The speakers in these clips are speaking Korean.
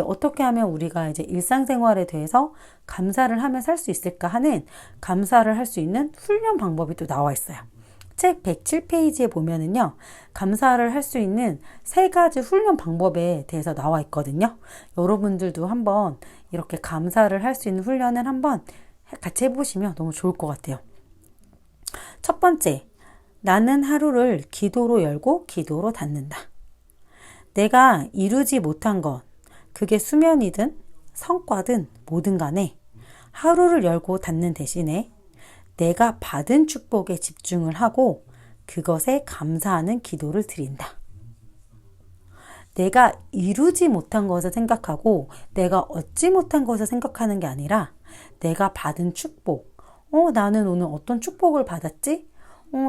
어떻게 하면 우리가 이제 일상생활에 대해서 감사를 하며 살 수 있을까 하는 감사를 할 수 있는 훈련 방법이 또 나와 있어요. 책 107페이지에 보면은요, 감사를 할 수 있는 3가지 훈련 방법에 대해서 나와 있거든요. 여러분들도 한번 이렇게 감사를 할 수 있는 훈련을 한번 같이 해보시면 너무 좋을 것 같아요. 첫 번째, 나는 하루를 기도로 열고 기도로 닫는다. 내가 이루지 못한 것, 그게 수면이든 성과든 뭐든 간에 하루를 열고 닫는 대신에 내가 받은 축복에 집중을 하고 그것에 감사하는 기도를 드린다. 내가 이루지 못한 것을 생각하고 내가 얻지 못한 것을 생각하는 게 아니라 내가 받은 축복, 나는 오늘 어떤 축복을 받았지?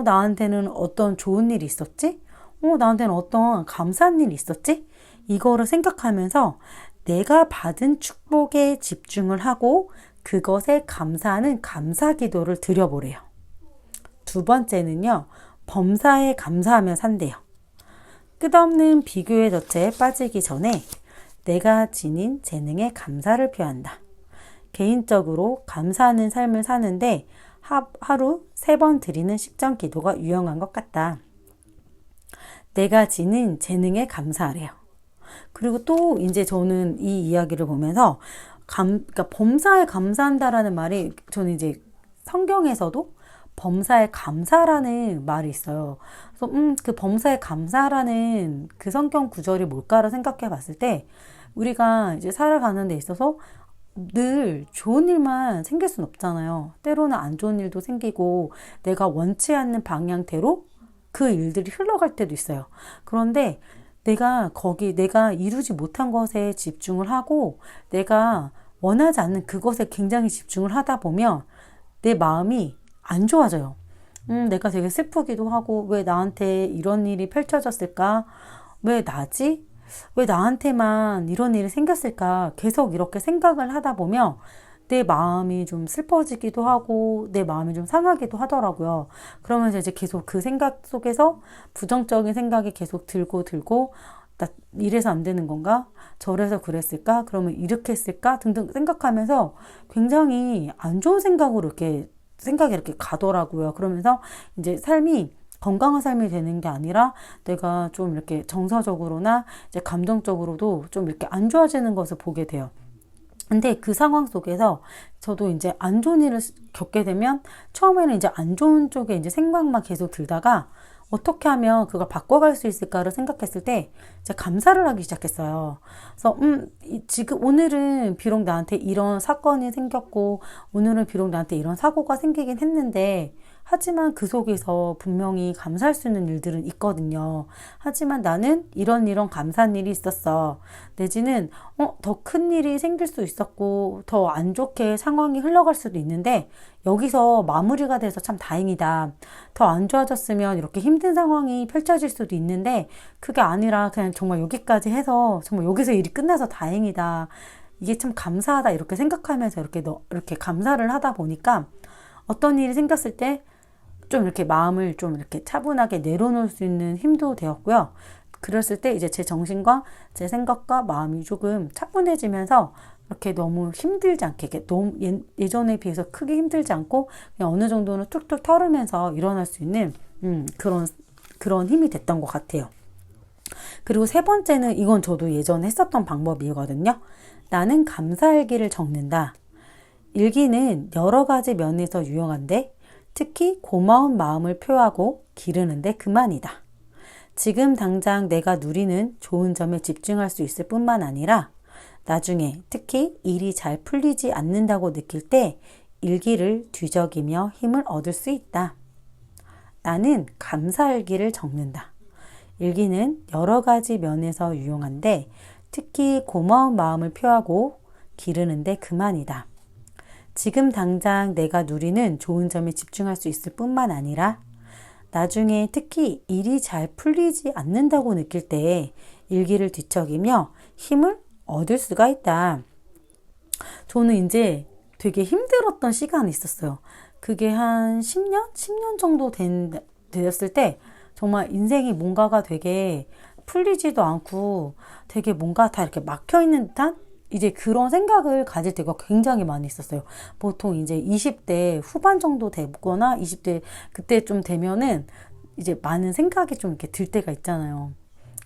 나한테는 어떤 좋은 일이 있었지? 나한테는 어떤 감사한 일이 있었지? 이거를 생각하면서 내가 받은 축복에 집중을 하고 그것에 감사하는 감사 기도를 드려보래요. 두 번째는요, 범사에 감사하며 산대요. 끝없는 비교의 덫에 빠지기 전에 내가 지닌 재능에 감사를 표한다. 개인적으로 감사하는 삶을 사는데 하루 3번 드리는 식전 기도가 유용한 것 같다. 내가 지닌 재능에 감사하래요. 그리고 또 이제 저는 이 이야기를 보면서 그러니까 범사에 감사한다라는 말이 저는 이제 성경에서도 범사에 감사라는 말이 있어요. 그래서 그 범사에 감사라는 그 성경 구절이 뭘까를 생각해 봤을 때 우리가 이제 살아가는 데 있어서 늘 좋은 일만 생길 순 없잖아요. 때로는 안 좋은 일도 생기고 내가 원치 않는 방향대로 그 일들이 흘러갈 때도 있어요. 그런데 내가 이루지 못한 것에 집중을 하고 내가 원하지 않는 그것에 굉장히 집중을 하다 보면 내 마음이 안 좋아져요. 내가 되게 슬프기도 하고 왜 나한테 이런 일이 펼쳐졌을까? 왜 나지? 왜 나한테만 이런 일이 생겼을까? 계속 이렇게 생각을 하다 보면 내 마음이 좀 슬퍼지기도 하고 내 마음이 좀 상하기도 하더라고요. 그러면서 이제 계속 그 생각 속에서 부정적인 생각이 계속 들고 나 이래서 안 되는 건가? 저래서 그랬을까? 그러면 이렇게 했을까? 등등 생각하면서 굉장히 안 좋은 생각으로 생각이 이렇게 가더라고요. 그러면서 이제 삶이 건강한 삶이 되는 게 아니라 내가 좀 이렇게 정서적으로나 이제 감정적으로도 좀 이렇게 안 좋아지는 것을 보게 돼요. 근데 그 상황 속에서 저도 이제 안 좋은 일을 겪게 되면 처음에는 이제 안 좋은 쪽에 이제 생각만 계속 들다가 어떻게 하면 그걸 바꿔갈 수 있을까를 생각했을 때 이제 감사를 하기 시작했어요. 그래서 지금 오늘은 비록 나한테 이런 사건이 생겼고 오늘은 비록 나한테 이런 사고가 생기긴 했는데 하지만 그 속에서 분명히 감사할 수 있는 일들은 있거든요. 하지만 나는 이런 감사한 일이 있었어. 내지는 더 큰 일이 생길 수 있었고 더 안 좋게 상황이 흘러갈 수도 있는데 여기서 마무리가 돼서 참 다행이다. 더 안 좋아졌으면 이렇게 힘든 상황이 펼쳐질 수도 있는데 그게 아니라 그냥 정말 여기까지 해서 정말 여기서 일이 끝나서 다행이다. 이게 참 감사하다 이렇게 생각하면서 이렇게 감사를 하다 보니까 어떤 일이 생겼을 때 좀 이렇게 마음을 좀 이렇게 차분하게 내려놓을 수 있는 힘도 되었고요. 그랬을 때 이제 제 정신과 제 생각과 마음이 조금 차분해지면서 이렇게 너무 힘들지 않게, 너무 예전에 비해서 크게 힘들지 않고 그냥 어느 정도는 툭툭 털으면서 일어날 수 있는 그런 힘이 됐던 것 같아요. 그리고 3번째는 이건 저도 예전에 했었던 방법이거든요. 나는 감사일기를 적는다. 일기는 여러 가지 면에서 유용한데 특히 고마운 마음을 표하고 기르는데 그만이다. 지금 당장 내가 누리는 좋은 점에 집중할 수 있을 뿐만 아니라 나중에 특히 일이 잘 풀리지 않는다고 느낄 때 일기를 뒤적이며 힘을 얻을 수 있다. 나는 감사일기를 적는다. 일기는 여러 가지 면에서 유용한데 특히 고마운 마음을 표하고 기르는데 그만이다. 지금 당장 내가 누리는 좋은 점에 집중할 수 있을 뿐만 아니라 나중에 특히 일이 잘 풀리지 않는다고 느낄 때 일기를 뒤척이며 힘을 얻을 수가 있다. 저는 이제 되게 힘들었던 시간이 있었어요. 그게 한 10년 정도 되었을 때 정말 인생이 뭔가가 되게 풀리지도 않고 되게 뭔가 다 이렇게 막혀 있는 듯한 이제 그런 생각을 가질 때가 굉장히 많이 있었어요. 보통 이제 20대 후반 정도 되거나 20대 그때 좀 되면은 이제 많은 생각이 좀 이렇게 들 때가 있잖아요.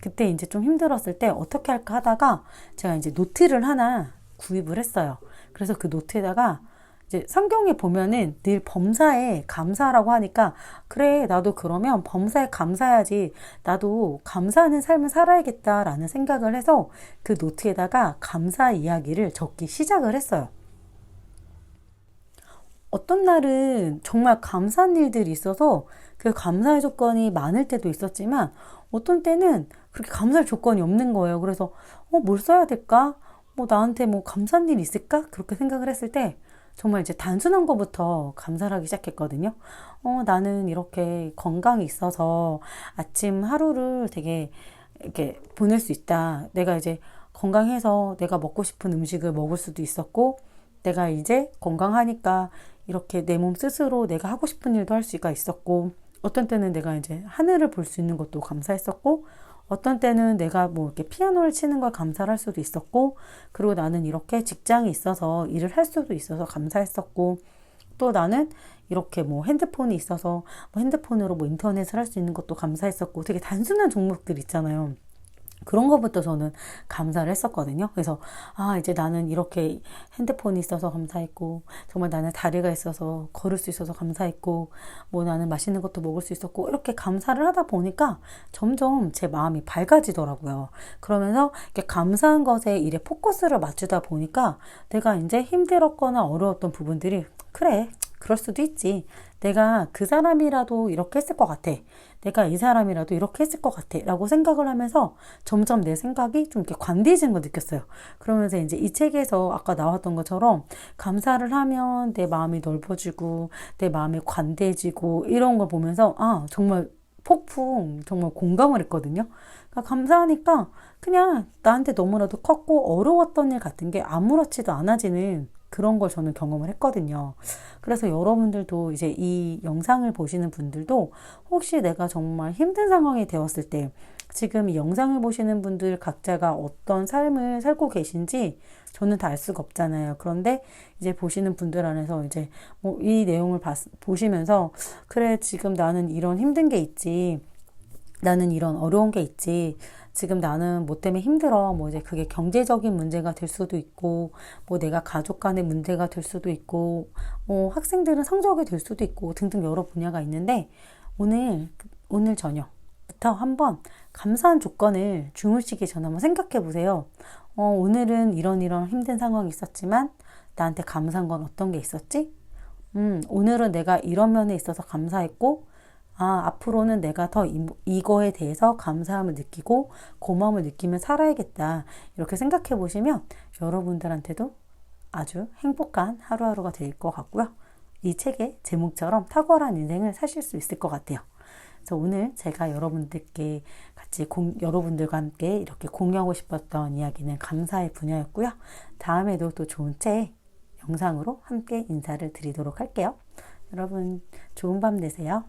그때 이제 좀 힘들었을 때 어떻게 할까 하다가 제가 이제 노트를 하나 구입을 했어요. 그래서 그 노트에다가 이제 성경에 보면은 늘 범사에 감사라고 하니까 그래 나도 그러면 범사에 감사해야지 나도 감사하는 삶을 살아야겠다라는 생각을 해서 그 노트에다가 감사 이야기를 적기 시작을 했어요. 어떤 날은 정말 감사한 일들이 있어서 그 감사의 조건이 많을 때도 있었지만 어떤 때는 그렇게 감사할 조건이 없는 거예요. 그래서 뭘 써야 될까? 나한테 뭐 감사한 일 있을까? 그렇게 생각을 했을 때 정말 이제 단순한 것부터 감사를 하기 시작했거든요. 나는 이렇게 건강이 있어서 아침 하루를 되게 이렇게 보낼 수 있다. 내가 이제 건강해서 내가 먹고 싶은 음식을 먹을 수도 있었고, 내가 이제 건강하니까 이렇게 내 몸 스스로 내가 하고 싶은 일도 할 수가 있었고, 어떤 때는 내가 이제 하늘을 볼 수 있는 것도 감사했었고, 어떤 때는 내가 뭐 이렇게 피아노를 치는 걸 감사를 할 수도 있었고, 그리고 나는 이렇게 직장이 있어서 일을 할 수도 있어서 감사했었고, 또 나는 이렇게 뭐 핸드폰이 있어서 뭐 핸드폰으로 뭐 인터넷을 할 수 있는 것도 감사했었고, 되게 단순한 종목들 있잖아요. 그런 것부터 저는 감사를 했었거든요. 그래서 이제 나는 이렇게 핸드폰이 있어서 감사했고, 정말 나는 다리가 있어서 걸을 수 있어서 감사했고, 뭐 나는 맛있는 것도 먹을 수 있었고, 이렇게 감사를 하다 보니까 점점 제 마음이 밝아지더라고요. 그러면서 이렇게 감사한 것에 일에 포커스를 맞추다 보니까 내가 이제 힘들었거나 어려웠던 부분들이 그래, 그럴 수도 있지. 내가 그 사람이라도 이렇게 했을 것 같아. 내가 이 사람이라도 이렇게 했을 것 같아. 라고 생각을 하면서 점점 내 생각이 좀 이렇게 관대해지는 걸 느꼈어요. 그러면서 이제 이 책에서 아까 나왔던 것처럼 감사를 하면 내 마음이 넓어지고 내 마음이 관대해지고 이런 걸 보면서 정말 폭풍 정말 공감을 했거든요. 그러니까 감사하니까 그냥 나한테 너무나도 컸고 어려웠던 일 같은 게 아무렇지도 않아지는 그런 걸 저는 경험을 했거든요. 그래서 여러분들도 이제 이 영상을 보시는 분들도 혹시 내가 정말 힘든 상황이 되었을 때 지금 이 영상을 보시는 분들 각자가 어떤 삶을 살고 계신지 저는 다 알 수가 없잖아요. 그런데 이제 보시는 분들 안에서 이제 뭐 이 내용을 보시면서 그래, 지금 나는 이런 힘든 게 있지. 나는 이런 어려운 게 있지. 지금 나는 뭐 때문에 힘들어. 뭐 이제 그게 경제적인 문제가 될 수도 있고, 뭐 내가 가족 간의 문제가 될 수도 있고, 뭐 학생들은 성적이 될 수도 있고, 등등 여러 분야가 있는데, 오늘 저녁부터 한번 감사한 조건을 주무시기 전에 한번 생각해 보세요. 오늘은 이런 힘든 상황이 있었지만, 나한테 감사한 건 어떤 게 있었지? 오늘은 내가 이런 면에 있어서 감사했고, 앞으로는 내가 더 이거에 대해서 감사함을 느끼고 고마움을 느끼며 살아야겠다. 이렇게 생각해 보시면 여러분들한테도 아주 행복한 하루하루가 될 것 같고요. 이 책의 제목처럼 탁월한 인생을 사실 수 있을 것 같아요. 그래서 오늘 제가 여러분들께 여러분들과 함께 이렇게 공유하고 싶었던 이야기는 감사의 분야였고요. 다음에도 또 좋은 책 영상으로 함께 인사를 드리도록 할게요. 여러분 좋은 밤 되세요.